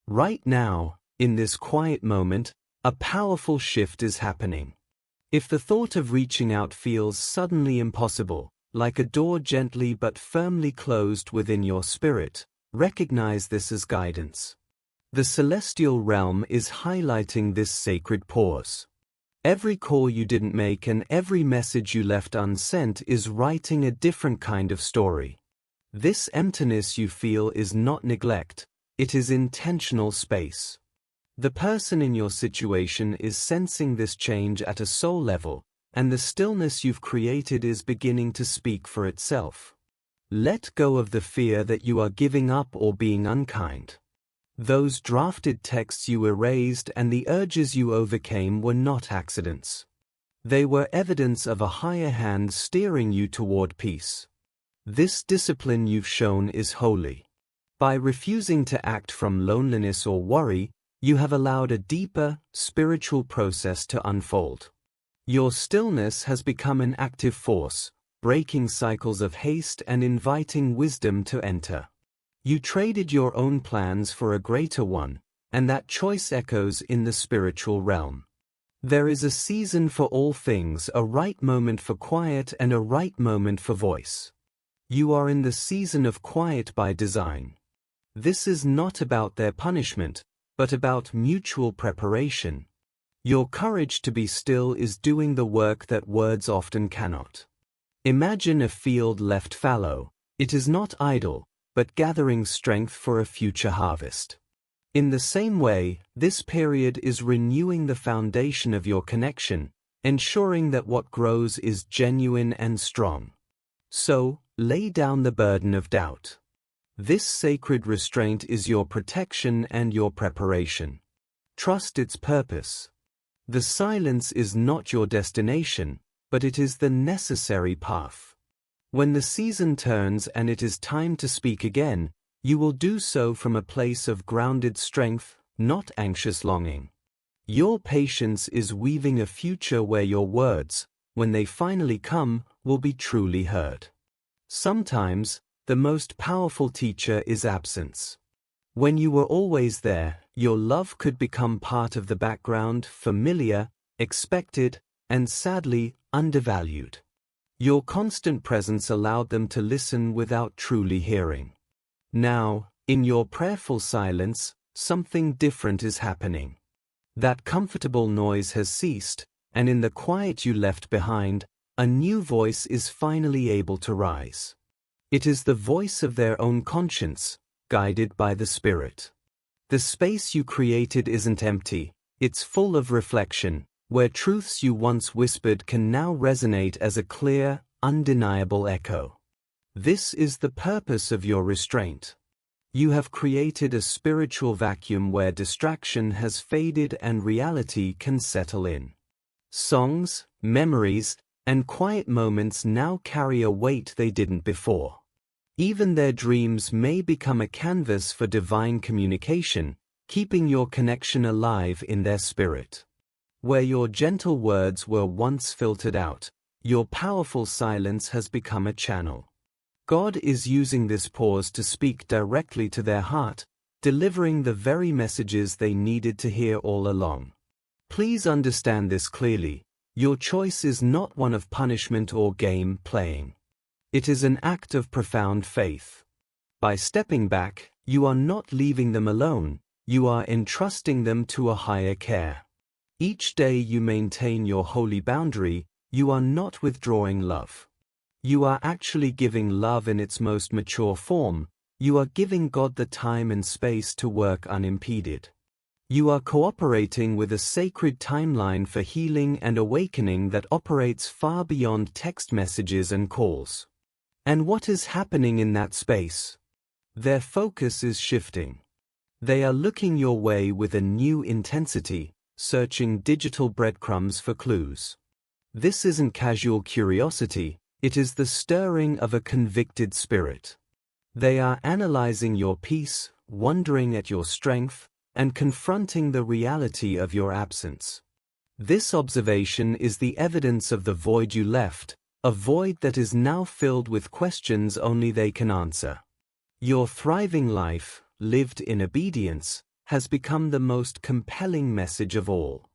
Right now, in this quiet moment, a powerful shift is happening. If the thought of reaching out feels suddenly impossible, like a door gently but firmly closed within your spirit, recognize this as guidance. The celestial realm is highlighting this sacred pause. Every call you didn't make and every message you left unsent is writing a different kind of story. This emptiness you feel is not neglect, it is intentional space. The person in your situation is sensing this change at a soul level, and the stillness you've created is beginning to speak for itself. Let go of the fear that you are giving up or being unkind. Those drafted texts you erased and the urges you overcame were not accidents. They were evidence of a higher hand steering you toward peace. This discipline you've shown is holy. By refusing to act from loneliness or worry, you have allowed a deeper, spiritual process to unfold. Your stillness has become an active force, breaking cycles of haste and inviting wisdom to enter. You traded your own plans for a greater one, and that choice echoes in the spiritual realm. There is a season for all things, a right moment for quiet and a right moment for voice. You are in the season of quiet by design. This is not about their punishment, but about mutual preparation. Your courage to be still is doing the work that words often cannot. Imagine a field left fallow. It is not idle, but gathering strength for a future harvest. In the same way, this period is renewing the foundation of your connection, ensuring that what grows is genuine and strong. So, lay down the burden of doubt. This sacred restraint is your protection and your preparation. Trust its purpose. The silence is not your destination, but it is the necessary path. When the season turns and it is time to speak again, you will do so from a place of grounded strength, not anxious longing. Your patience is weaving a future where your words, when they finally come, will be truly heard. Sometimes, the most powerful teacher is absence. When you were always there, your love could become part of the background, familiar, expected, and sadly, undervalued. Your constant presence allowed them to listen without truly hearing. Now, in your prayerful silence, something different is happening. That comfortable noise has ceased, and in the quiet you left behind, a new voice is finally able to rise. It is the voice of their own conscience, guided by the Spirit. The space you created isn't empty, it's full of reflection, where truths you once whispered can now resonate as a clear, undeniable echo. This is the purpose of your restraint. You have created a spiritual vacuum where distraction has faded and reality can settle in. Songs, memories, and quiet moments now carry a weight they didn't before. Even their dreams may become a canvas for divine communication, keeping your connection alive in their spirit. Where your gentle words were once filtered out, your powerful silence has become a channel. God is using this pause to speak directly to their heart, delivering the very messages they needed to hear all along. Please understand this clearly. Your choice is not one of punishment or game playing. It is an act of profound faith. By stepping back, you are not leaving them alone, you are entrusting them to a higher care. Each day you maintain your holy boundary, you are not withdrawing love. You are actually giving love in its most mature form, you are giving God the time and space to work unimpeded. You are cooperating with a sacred timeline for healing and awakening that operates far beyond text messages and calls. And what is happening in that space? Their focus is shifting. They are looking your way with a new intensity, searching digital breadcrumbs for clues. This isn't casual curiosity, it is the stirring of a convicted spirit. They are analyzing your peace, wondering at your strength, and confronting the reality of your absence. This observation is the evidence of the void you left, a void that is now filled with questions only they can answer. Your thriving life, lived in obedience, has become the most compelling message of all.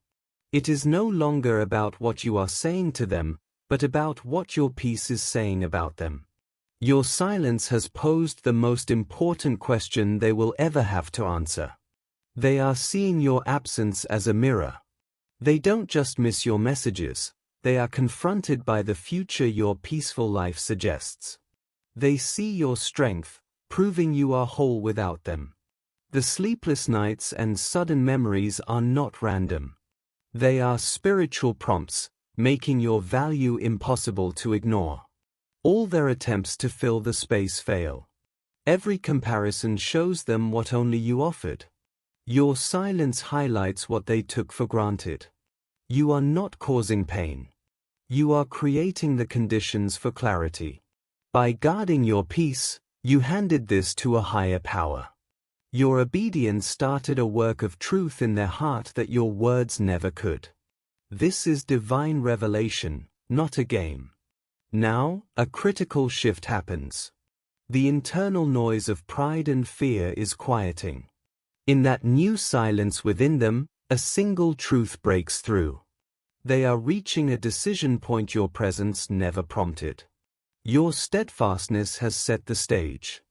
It is no longer about what you are saying to them, but about what your peace is saying about them. Your silence has posed the most important question they will ever have to answer. They are seeing your absence as a mirror. They don't just miss your messages, they are confronted by the future your peaceful life suggests. They see your strength, proving you are whole without them. The sleepless nights and sudden memories are not random. They are spiritual prompts, making your value impossible to ignore. All their attempts to fill the space fail. Every comparison shows them what only you offered. Your silence highlights what they took for granted. You are not causing pain. You are creating the conditions for clarity. By guarding your peace, you handed this to a higher power. Your obedience started a work of truth in their heart that your words never could. This is divine revelation, not a game. Now, a critical shift happens. The internal noise of pride and fear is quieting. In that new silence within them, a single truth breaks through. They are reaching a decision point your presence never prompted. Your steadfastness has set the stage.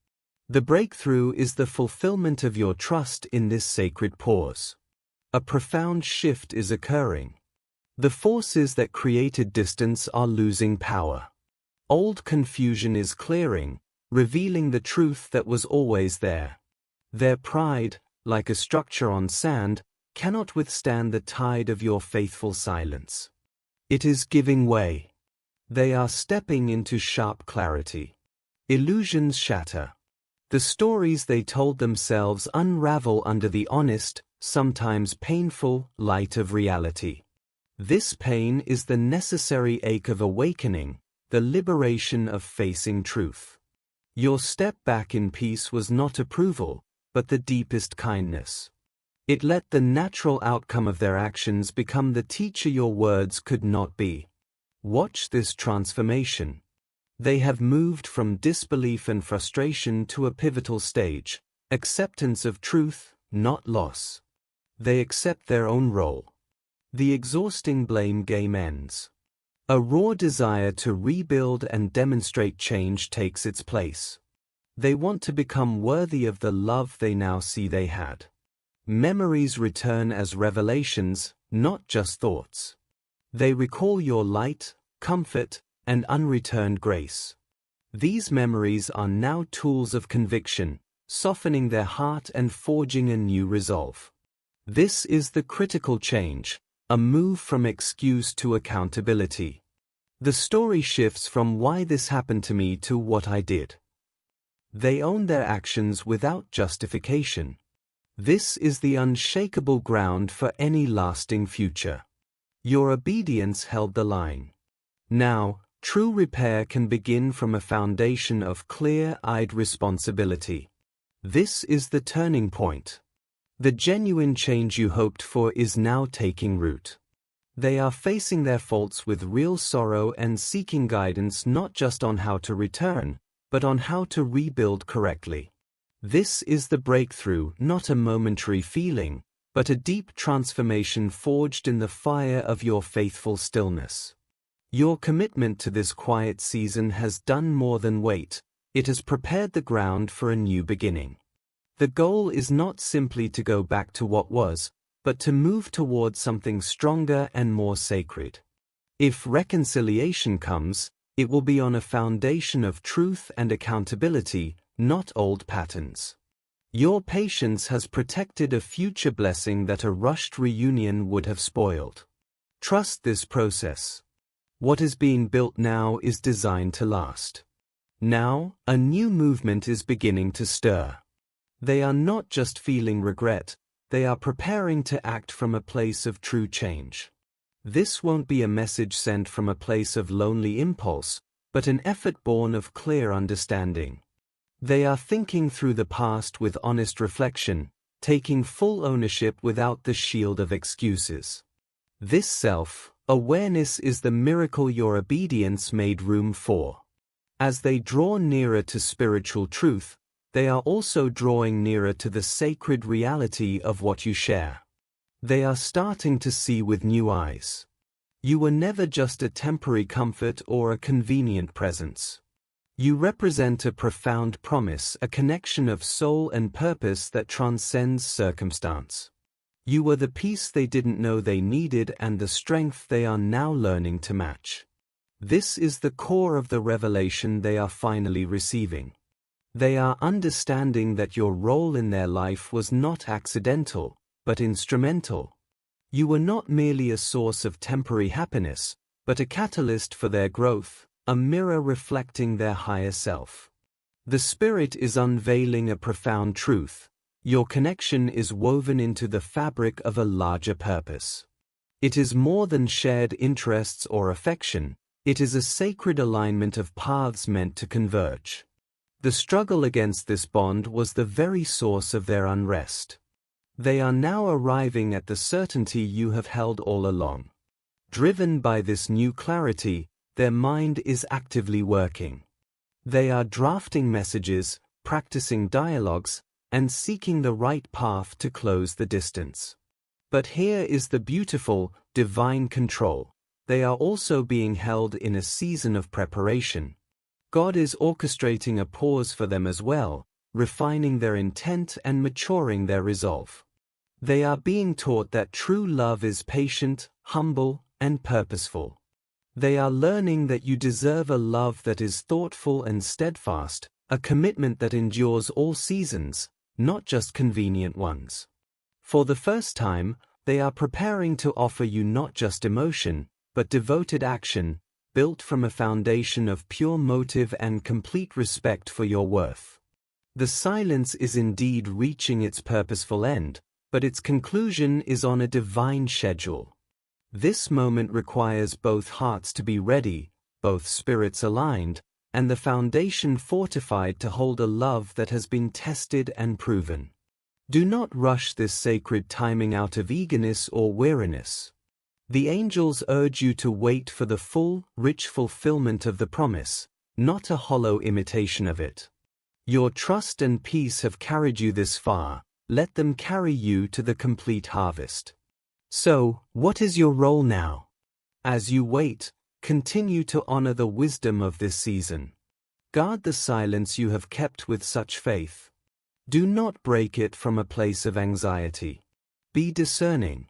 The breakthrough is the fulfillment of your trust in this sacred pause. A profound shift is occurring. The forces that created distance are losing power. Old confusion is clearing, revealing the truth that was always there. Their pride, like a structure on sand, cannot withstand the tide of your faithful silence. It is giving way. They are stepping into sharp clarity. Illusions shatter. The stories they told themselves unravel under the honest, sometimes painful, light of reality. This pain is the necessary ache of awakening, the liberation of facing truth. Your step back in peace was not approval, but the deepest kindness. It let the natural outcome of their actions become the teacher your words could not be. Watch this transformation. They have moved from disbelief and frustration to a pivotal stage, acceptance of truth, not loss. They accept their own role. The exhausting blame game ends. A raw desire to rebuild and demonstrate change takes its place. They want to become worthy of the love they now see they had. Memories return as revelations, not just thoughts. They recall your light, comfort, and unreturned grace. These memories are now tools of conviction, softening their heart and forging a new resolve. This is the critical change, a move from excuse to accountability. The story shifts from why this happened to me to what I did. They own their actions without justification. This is the unshakable ground for any lasting future. Your obedience held the line. Now, true repair can begin from a foundation of clear-eyed responsibility. This is the turning point. The genuine change you hoped for is now taking root. They are facing their faults with real sorrow and seeking guidance not just on how to return, but on how to rebuild correctly. This is the breakthrough, not a momentary feeling, but a deep transformation forged in the fire of your faithful stillness. Your commitment to this quiet season has done more than wait. It has prepared the ground for a new beginning. The goal is not simply to go back to what was, but to move towards something stronger and more sacred. If reconciliation comes, it will be on a foundation of truth and accountability, not old patterns. Your patience has protected a future blessing that a rushed reunion would have spoiled. Trust this process. What is being built now is designed to last. Now, a new movement is beginning to stir. They are not just feeling regret, they are preparing to act from a place of true change. This won't be a message sent from a place of lonely impulse, but an effort born of clear understanding. They are thinking through the past with honest reflection, taking full ownership without the shield of excuses. This self-awareness is the miracle your obedience made room for. As they draw nearer to spiritual truth, they are also drawing nearer to the sacred reality of what you share. They are starting to see with new eyes. You were never just a temporary comfort or a convenient presence. You represent a profound promise, a connection of soul and purpose that transcends circumstance. You were the peace they didn't know they needed and the strength they are now learning to match. This is the core of the revelation they are finally receiving. They are understanding that your role in their life was not accidental, but instrumental. You were not merely a source of temporary happiness, but a catalyst for their growth, a mirror reflecting their higher self. The Spirit is unveiling a profound truth. Your connection is woven into the fabric of a larger purpose. It is more than shared interests or affection, it is a sacred alignment of paths meant to converge. The struggle against this bond was the very source of their unrest. They are now arriving at the certainty you have held all along. Driven by this new clarity, their mind is actively working. They are drafting messages, practicing dialogues, and seeking the right path to close the distance. But here is the beautiful, divine control. They are also being held in a season of preparation. God is orchestrating a pause for them as well, refining their intent and maturing their resolve. They are being taught that true love is patient, humble, and purposeful. They are learning that you deserve a love that is thoughtful and steadfast, a commitment that endures all seasons, not just convenient ones. For the first time, they are preparing to offer you not just emotion, but devoted action, built from a foundation of pure motive and complete respect for your worth. The silence is indeed reaching its purposeful end, but its conclusion is on a divine schedule. This moment requires both hearts to be ready, both spirits aligned, and the foundation fortified to hold a love that has been tested and proven. Do not rush this sacred timing out of eagerness or weariness. The angels urge you to wait for the full, rich fulfillment of the promise, not a hollow imitation of it. Your trust and peace have carried you this far, let them carry you to the complete harvest. So, what is your role now? As you wait, continue to honor the wisdom of this season. Guard the silence you have kept with such faith. Do not break it from a place of anxiety. Be discerning.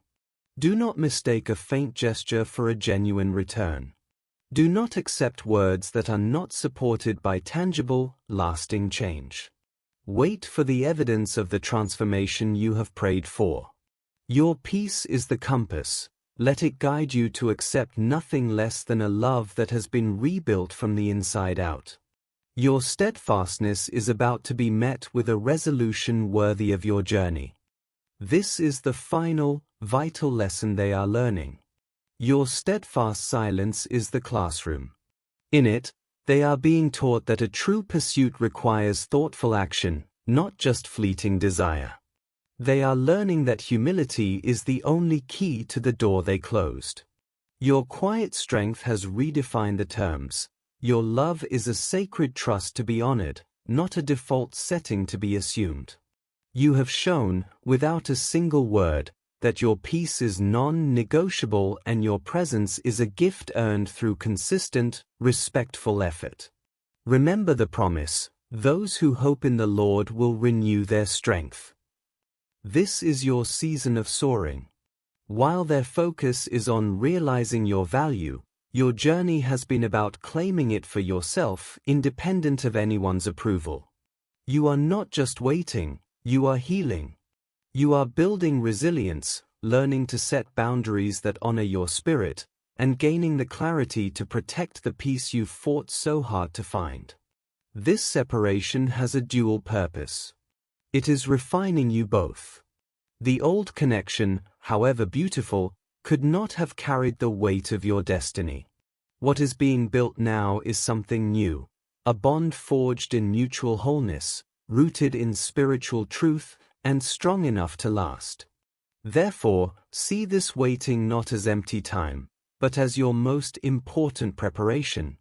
Do not mistake a faint gesture for a genuine return. Do not accept words that are not supported by tangible, lasting change. Wait for the evidence of the transformation you have prayed for. Your peace is the compass. Let it guide you to accept nothing less than a love that has been rebuilt from the inside out. Your steadfastness is about to be met with a resolution worthy of your journey. This is the final, vital lesson they are learning. Your steadfast silence is the classroom. In it, they are being taught that a true pursuit requires thoughtful action, not just fleeting desire. They are learning that humility is the only key to the door they closed. Your quiet strength has redefined the terms. Your love is a sacred trust to be honored, not a default setting to be assumed. You have shown, without a single word, that your peace is non-negotiable and your presence is a gift earned through consistent, respectful effort. Remember the promise, those who hope in the Lord will renew their strength. This is your season of soaring. While their focus is on realizing your value, your journey has been about claiming it for yourself, independent of anyone's approval. You are not just waiting, you are healing. You are building resilience, learning to set boundaries that honor your spirit, and gaining the clarity to protect the peace you've fought so hard to find. This separation has a dual purpose. It is refining you both. The old connection, however beautiful, could not have carried the weight of your destiny. What is being built now is something new, a bond forged in mutual wholeness, rooted in spiritual truth, and strong enough to last. Therefore, see this waiting not as empty time, but as your most important preparation.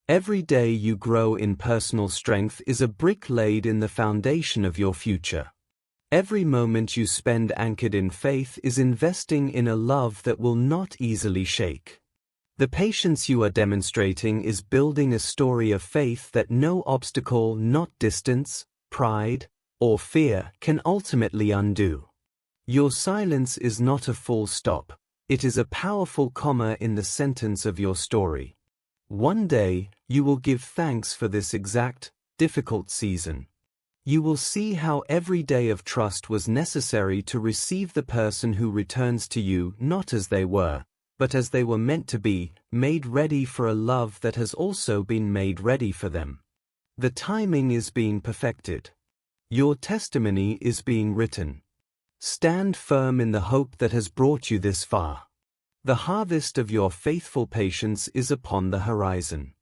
Every day you grow in personal strength is a brick laid in the foundation of your future. Every moment you spend anchored in faith is investing in a love that will not easily shake. The patience you are demonstrating is building a story of faith that no obstacle, not distance, pride, or fear, can ultimately undo. Your silence is not a full stop, it is a powerful comma in the sentence of your story. One day, you will give thanks for this exact, difficult season. You will see how every day of trust was necessary to receive the person who returns to you not as they were, but as they were meant to be, made ready for a love that has also been made ready for them. The timing is being perfected. Your testimony is being written. Stand firm in the hope that has brought you this far. The harvest of your faithful patience is upon the horizon.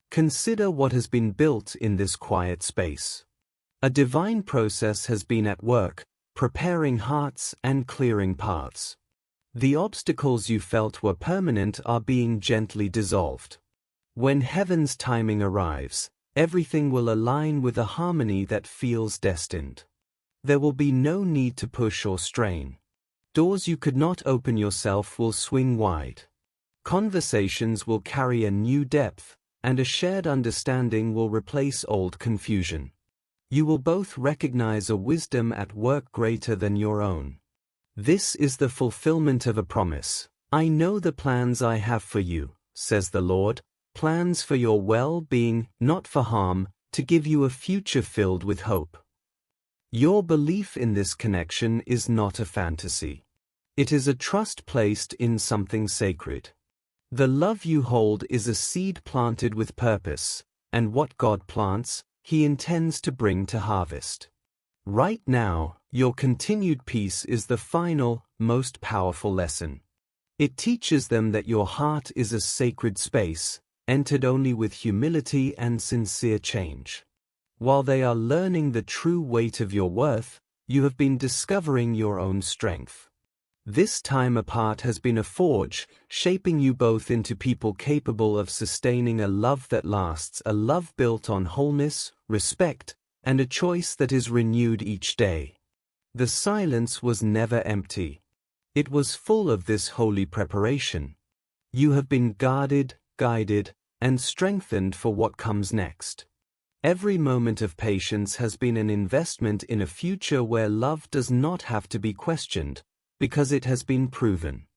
Consider what has been built in this quiet space. A divine process has been at work, preparing hearts and clearing paths. The obstacles you felt were permanent are being gently dissolved. When heaven's timing arrives, everything will align with a harmony that feels destined. There will be no need to push or strain. Doors you could not open yourself will swing wide. Conversations will carry a new depth, and a shared understanding will replace old confusion. You will both recognize a wisdom at work greater than your own. This is the fulfillment of a promise. I know the plans I have for you, says the Lord, plans for your well-being, not for harm, to give you a future filled with hope. Your belief in this connection is not a fantasy. It is a trust placed in something sacred. The love you hold is a seed planted with purpose, and what God plants, He intends to bring to harvest. Right now, your continued peace is the final, most powerful lesson. It teaches them that your heart is a sacred space, entered only with humility and sincere change. While they are learning the true weight of your worth, you have been discovering your own strength. This time apart has been a forge, shaping you both into people capable of sustaining a love that lasts, a love built on wholeness, respect, and a choice that is renewed each day. The silence was never empty. It was full of this holy preparation. You have been guarded, guided, and strengthened for what comes next. Every moment of patience has been an investment in a future where love does not have to be questioned, because it has been proven.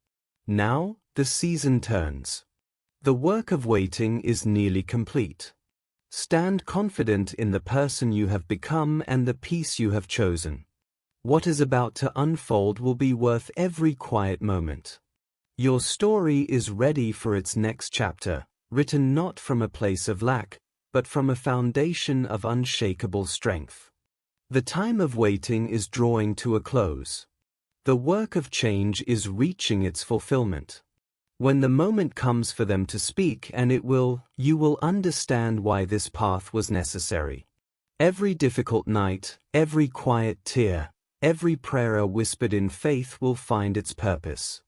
Now, the season turns. The work of waiting is nearly complete. Stand confident in the person you have become and the peace you have chosen. What is about to unfold will be worth every quiet moment. Your story is ready for its next chapter, written not from a place of lack, but from a foundation of unshakable strength. The time of waiting is drawing to a close. The work of change is reaching its fulfillment. When the moment comes for them to speak, and you will understand why this path was necessary. Every difficult night, every quiet tear, every prayer whispered in faith will find its purpose.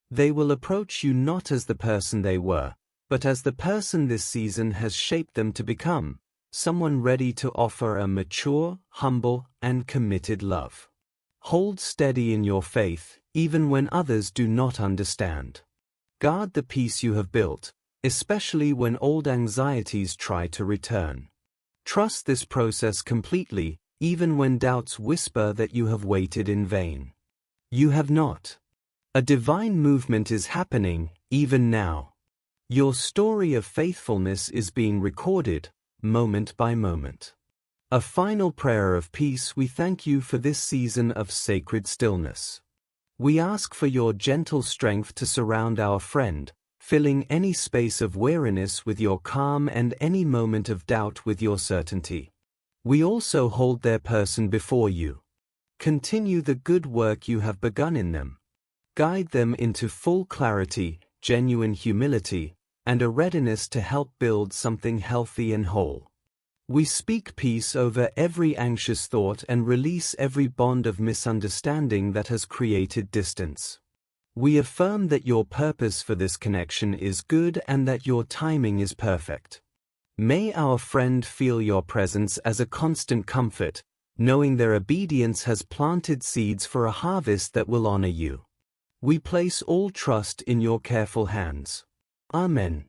They will approach you not as the person they were, but as the person this season has shaped them to become, someone ready to offer a mature, humble, and committed love. Hold steady in your faith, even when others do not understand. Guard the peace you have built, especially when old anxieties try to return. Trust this process completely, even when doubts whisper that you have waited in vain. You have not. A divine movement is happening, even now. Your story of faithfulness is being recorded, moment by moment. A final prayer of peace. We thank you for this season of sacred stillness. We ask for your gentle strength to surround our friend, filling any space of weariness with your calm and any moment of doubt with your certainty. We also hold their person before you. Continue the good work you have begun in them. Guide them into full clarity, genuine humility, and a readiness to help build something healthy and whole. We speak peace over every anxious thought and release every bond of misunderstanding that has created distance. We affirm that your purpose for this connection is good and that your timing is perfect. May our friend feel your presence as a constant comfort, knowing their obedience has planted seeds for a harvest that will honor you. We place all trust in your careful hands. Amen.